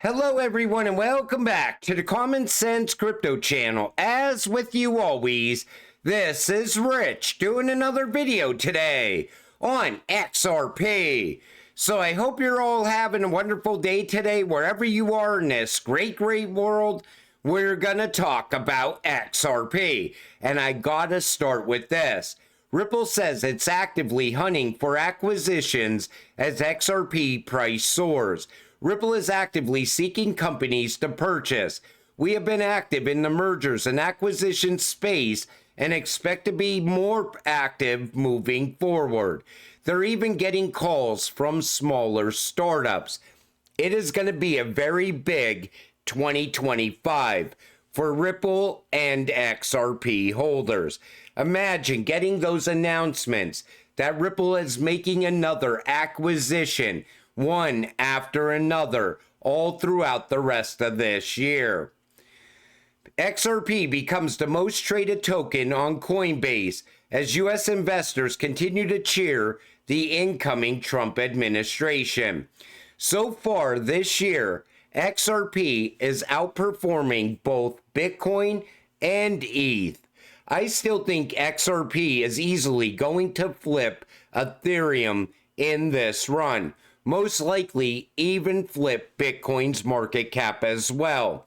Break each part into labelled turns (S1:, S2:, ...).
S1: Hello everyone and welcome back to the Common Sense Crypto channel. As with you always, this is Rich doing another video today on XRP. So I hope you're all having a wonderful day today wherever you are in this great world. We're gonna talk about XRP, and I gotta start with this. Ripple says it's actively hunting for acquisitions as XRP price soars. Ripple is actively seeking companies to purchase. We have been active in the mergers and acquisition space and expect to be more active moving forward. They're even getting calls from smaller startups. It is going to be a very big 2025 for Ripple and XRP holders. Imagine getting those announcements that Ripple is making another acquisition, one after another, all throughout the rest of this year. XRP becomes the most traded token on Coinbase as U.S. investors continue to cheer the incoming Trump administration. So far this year, XRP is outperforming both Bitcoin and ETH. I still think XRP is easily going to flip Ethereum in this run. Most likely even flip Bitcoin's market cap as well.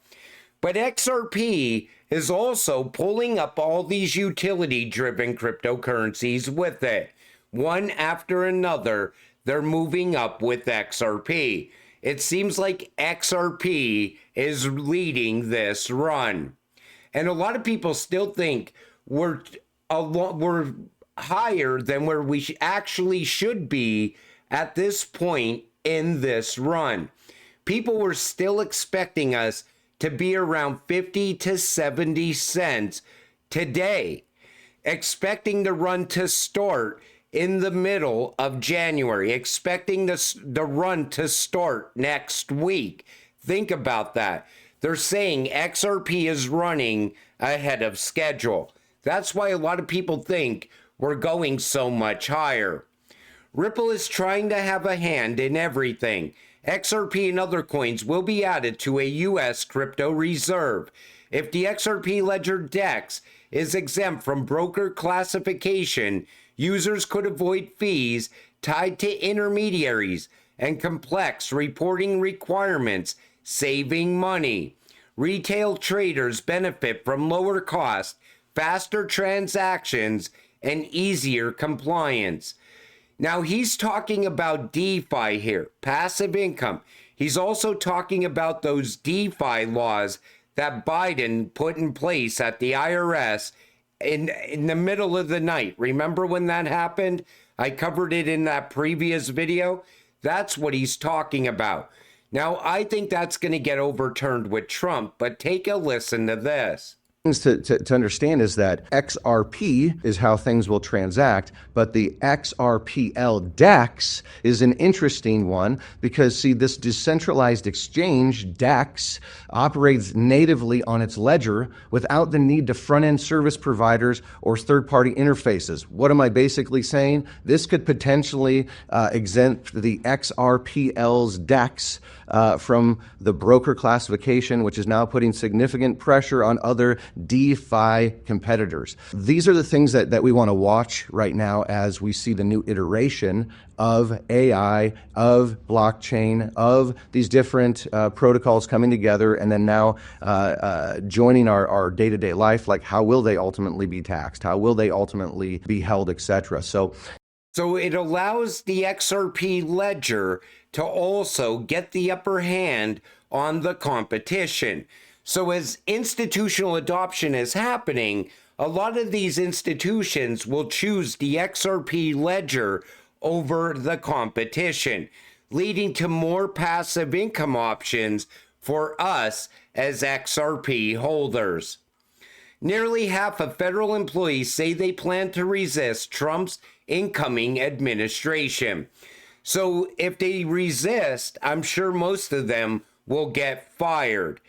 S1: But XRP is also pulling up all these utility-driven cryptocurrencies with it. One after another, they're moving up with XRP. It seems like XRP is leading this run. And a lot of people still think we're higher than where we actually should be at this point in this run. People were still expecting us to be around 50 to 70 cents today, expecting the run to start in the middle of January, expecting the run to start next week. Think about that. They're saying XRP is running ahead of schedule. That's why a lot of people think we're going so much higher. Ripple is trying to have a hand in everything. XRP and other coins will be added to a U.S. crypto reserve. If the XRP ledger DEX is exempt from broker classification, users could avoid fees tied to intermediaries and complex reporting requirements, saving money. Retail traders benefit from lower cost, faster transactions, and easier compliance. Now, he's talking about DeFi here, passive income. He's also talking about those DeFi laws that Biden put in place at the IRS in the middle of the night. Remember when that happened? I covered it in that previous video. That's what he's talking about. Now, I think that's going to get overturned with Trump, but take a listen to this.
S2: To understand is that XRP is how things will transact, but the XRPL DEX is an interesting one because, see, this decentralized exchange, DEX, operates natively on its ledger without the need to front-end service providers or third-party interfaces. What am I basically saying? This could potentially exempt the XRPL's DEX from the broker classification, which is now putting significant pressure on other DeFi competitors. These are the things that we want to watch right now as we see the new iteration of AI, of blockchain, of these different protocols coming together and then now joining our day-to-day life. Like, how will they ultimately be taxed? How will they ultimately be held, etc.? So
S1: it allows the XRP ledger to also get the upper hand on the competition. So as institutional adoption is happening, a lot of these institutions will choose the XRP ledger over the competition, leading to more passive income options for us as XRP holders. Nearly half of federal employees say they plan to resist Trump's incoming administration. So if they resist, I'm sure most of them will get fired.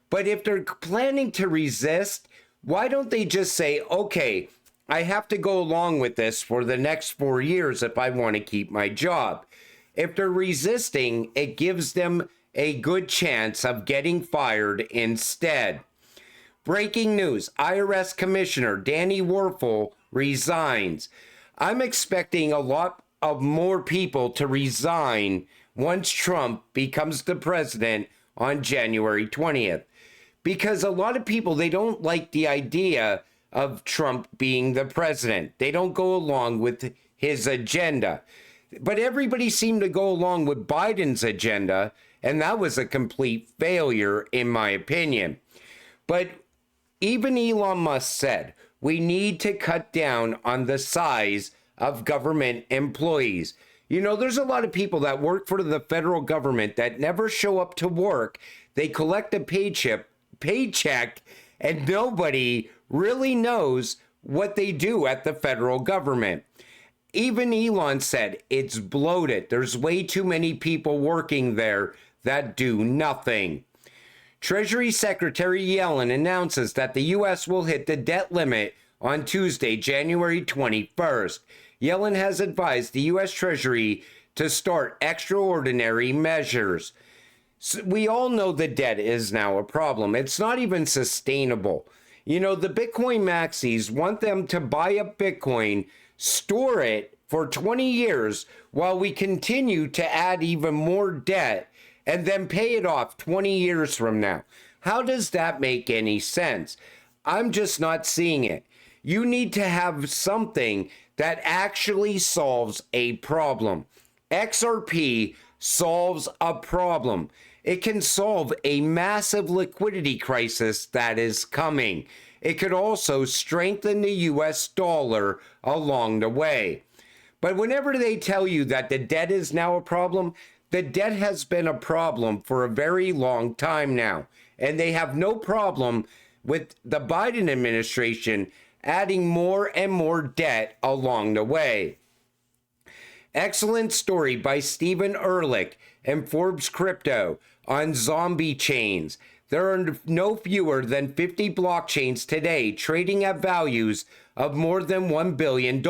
S1: But if they're planning to resist, why don't they just say, okay, I have to go along with this for the next 4 years if I want to keep my job. If they're resisting, it gives them a good chance of getting fired instead. Breaking news, IRS Commissioner Danny Werfel resigns. I'm expecting a lot of more people to resign once Trump becomes the president on January 20th. Because a lot of people, they don't like the idea of Trump being the president. They don't go along with his agenda. But everybody seemed to go along with Biden's agenda, and that was a complete failure, in my opinion. But even Elon Musk said, we need to cut down on the size of government employees. You know, there's a lot of people that work for the federal government that never show up to work. They collect a paycheck, and nobody really knows what they do at the federal government. Even Elon said it's bloated. There's way too many people working there that do nothing. Treasury Secretary Yellen announces that the U.S. will hit the debt limit on Tuesday, January 21st. Yellen has advised the U.S. Treasury to start extraordinary measures. So we all know the debt is now a problem. It's not even sustainable. You know, the Bitcoin Maxis want them to buy up Bitcoin, store it for 20 years while we continue to add even more debt and then pay it off 20 years from now. How does that make any sense? I'm just not seeing it. You need to have something that actually solves a problem. XRP solves a problem. It can solve a massive liquidity crisis that is coming. It could also strengthen the US dollar along the way. But whenever they tell you that the debt is now a problem, the debt has been a problem for a very long time now, and they have no problem with the Biden administration adding more and more debt along the way. Excellent story by Stephen Ehrlich and Forbes Crypto on zombie chains. There are no fewer than 50 blockchains today trading at values of more than $1 billion,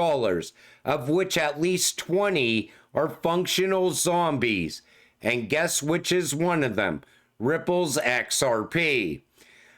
S1: of which at least 20 are functional zombies. And guess which is one of them? Ripple's XRP.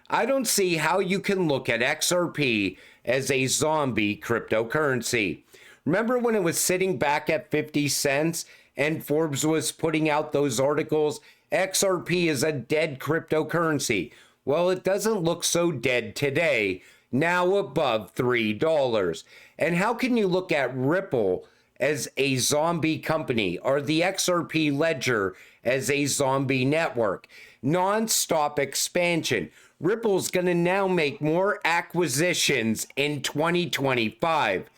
S1: I don't see how you can look at XRP as a zombie cryptocurrency. Remember when it was sitting back at 50 cents and Forbes was putting out those articles? XRP is a dead cryptocurrency. Well, it doesn't look so dead today, now above $3. And how can you look at Ripple as a zombie company or the XRP ledger as a zombie network? Non-stop expansion. Ripple's going to now make more acquisitions in 2025.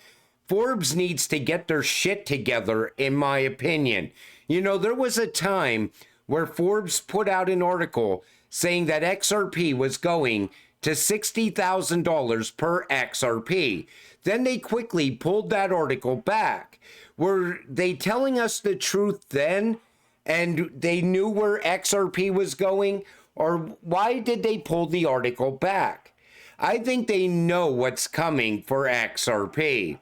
S1: Forbes needs to get their shit together, in my opinion. You know, there was a time where Forbes put out an article saying that XRP was going to $60,000 per XRP. Then they quickly pulled that article back. Were they telling us the truth then and they knew where XRP was going? Or why did they pull the article back? I think they know what's coming for XRP.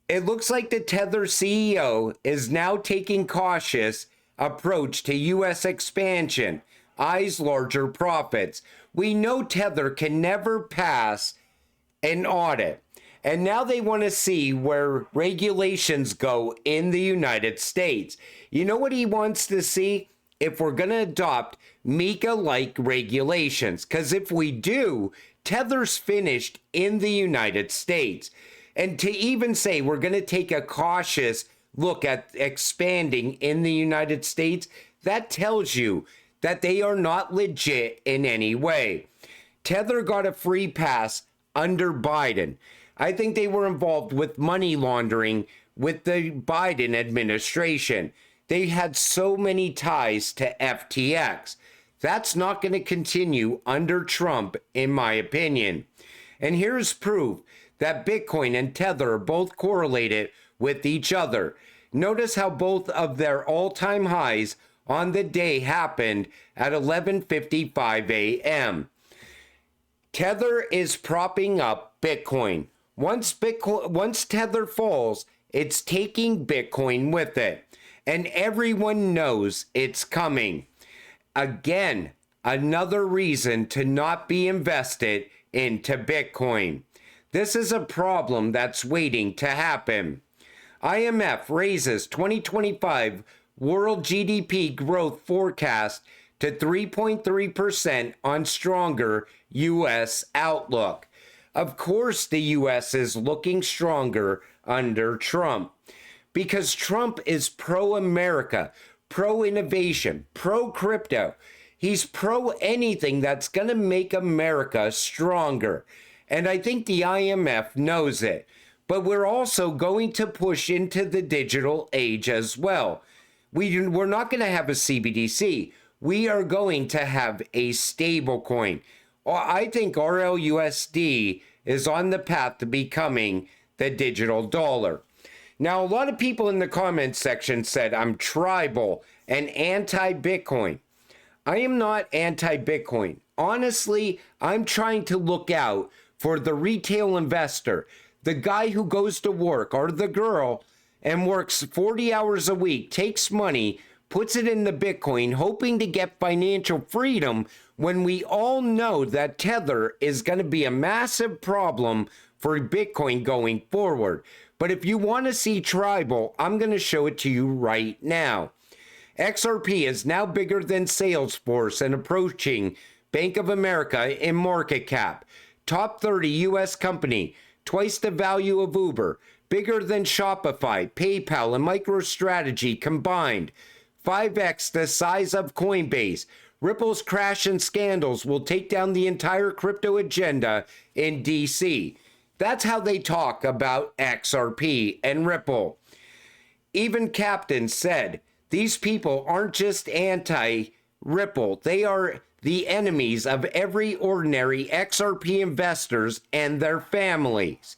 S1: It looks like the Tether CEO is now taking cautious approach to U.S. expansion, eyes larger profits. We know Tether can never pass an audit. And now they want to see where regulations go in the United States. You know what he wants to see? If we're going to adopt MiCA-like regulations. Because if we do, Tether's finished in the United States. And to even say we're going to take a cautious look at expanding in the United States, that tells you that they are not legit in any way. Tether got a free pass under Biden. I think they were involved with money laundering with the Biden administration. They had so many ties to FTX. That's not going to continue under Trump, in my opinion. And here's proof that Bitcoin and Tether are both correlated with each other. Notice how both of their all-time highs on the day happened at 11:55 a.m. Tether is propping up Bitcoin. Once Tether falls, it's taking Bitcoin with it. And everyone knows it's coming. Again, another reason to not be invested into Bitcoin. This is a problem that's waiting to happen. IMF raises 2025 world GDP growth forecast to 3.3% on stronger U.S. outlook. Of course, the U.S. is looking stronger under Trump because Trump is pro-America, pro-innovation, pro-crypto. He's pro-anything that's going to make America stronger. And I think the IMF knows it. But we're also going to push into the digital age as well. We're not going to have a CBDC. We are going to have a stable coin. I think RLUSD is on the path to becoming the digital dollar. Now, a lot of people in the comments section said I'm tribal and anti-Bitcoin. I am not anti-Bitcoin. Honestly, I'm trying to look out for the retail investor, the guy who goes to work or the girl and works 40 hours a week, takes money, puts it in the Bitcoin, hoping to get financial freedom when we all know that Tether is going to be a massive problem for Bitcoin going forward. But if you want to see tribal, I'm going to show it to you right now. XRP is now bigger than Salesforce and approaching Bank of America in market cap. Top 30 U.S. company, twice the value of Uber, bigger than Shopify, PayPal, and MicroStrategy combined. 5x the size of Coinbase. Ripple's crash and scandals will take down the entire crypto agenda in DC. That's how they talk about XRP and Ripple. Even Captain said, these people aren't just anti-Ripple. They are the enemies of every ordinary XRP investors and their families.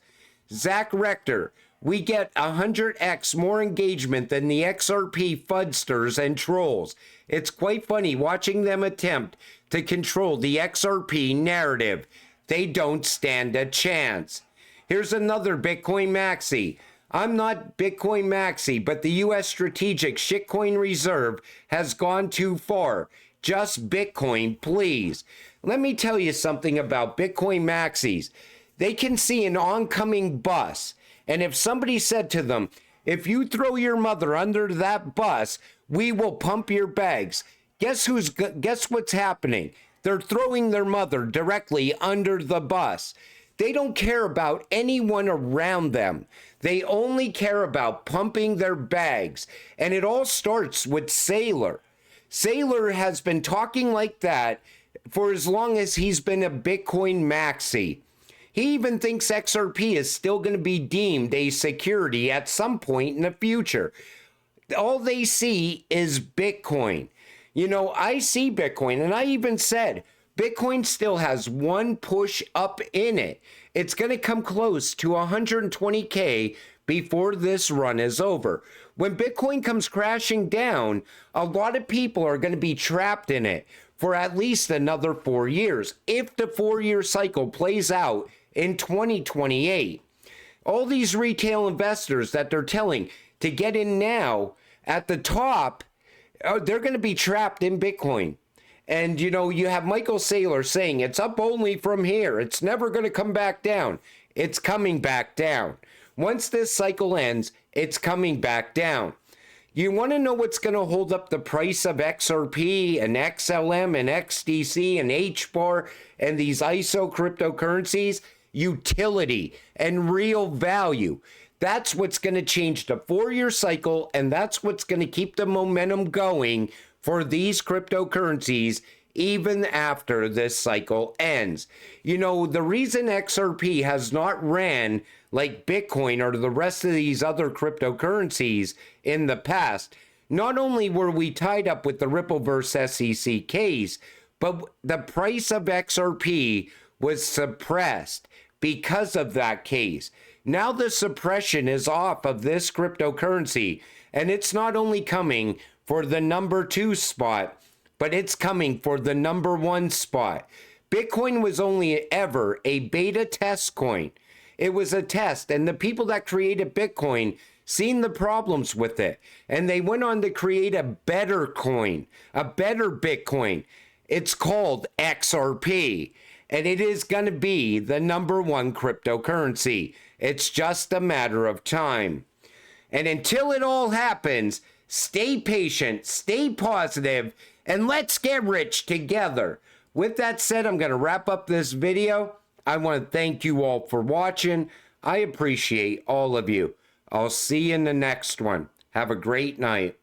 S1: Zach Rector, we get 100x more engagement than the XRP fudsters and trolls. It's quite funny watching them attempt to control the XRP narrative. They don't stand a chance. Here's another Bitcoin Maxi. I'm not Bitcoin Maxi, but the U.S. Strategic Shitcoin Reserve has gone too far. Just Bitcoin, please. Let me tell you something about Bitcoin Maxis. They can see an oncoming bus. And if somebody said to them, if you throw your mother under that bus, we will pump your bags. Guess what's happening? They're throwing their mother directly under the bus. They don't care about anyone around them. They only care about pumping their bags. And it all starts with Saylor. Saylor has been talking like that for as long as he's been a Bitcoin Maxi. He even thinks XRP is still going to be deemed a security at some point in the future. All they see is Bitcoin. You know, I see Bitcoin, and I even said Bitcoin still has one push up in it. It's going to come close to 120K before this run is over. When Bitcoin comes crashing down, a lot of people are going to be trapped in it for at least another 4 years, if the 4-year cycle plays out in 2028. All these retail investors that they're telling to get in now at the top, they're going to be trapped in Bitcoin. And, you know, you have Michael Saylor saying it's up only from here. It's never going to come back down. It's coming back down. Once this cycle ends, it's coming back down. You want to know what's going to hold up the price of XRP and XLM and XDC and HBAR and these ISO cryptocurrencies? Utility and real value. That's what's going to change the 4-year cycle, and that's what's going to keep the momentum going for these cryptocurrencies even after this cycle ends. You know, the reason XRP has not ran like Bitcoin or the rest of these other cryptocurrencies in the past, not only were we tied up with the Rippleverse SEC case, but the price of XRP was suppressed because of that case. Now the suppression is off of this cryptocurrency, and it's not only coming for the number 2 spot, but it's coming for the number 1 spot. Bitcoin was only ever a beta test coin. It was a test, and the people that created Bitcoin seen the problems with it, and they went on to create a better coin, a better Bitcoin. It's called XRP, and it is going to be the #1 cryptocurrency. It's just a matter of time. And until it all happens, stay patient, stay positive, and let's get rich together. With that said, I'm going to wrap up this video. I want to thank you all for watching. I appreciate all of you. I'll see you in the next one. Have a great night.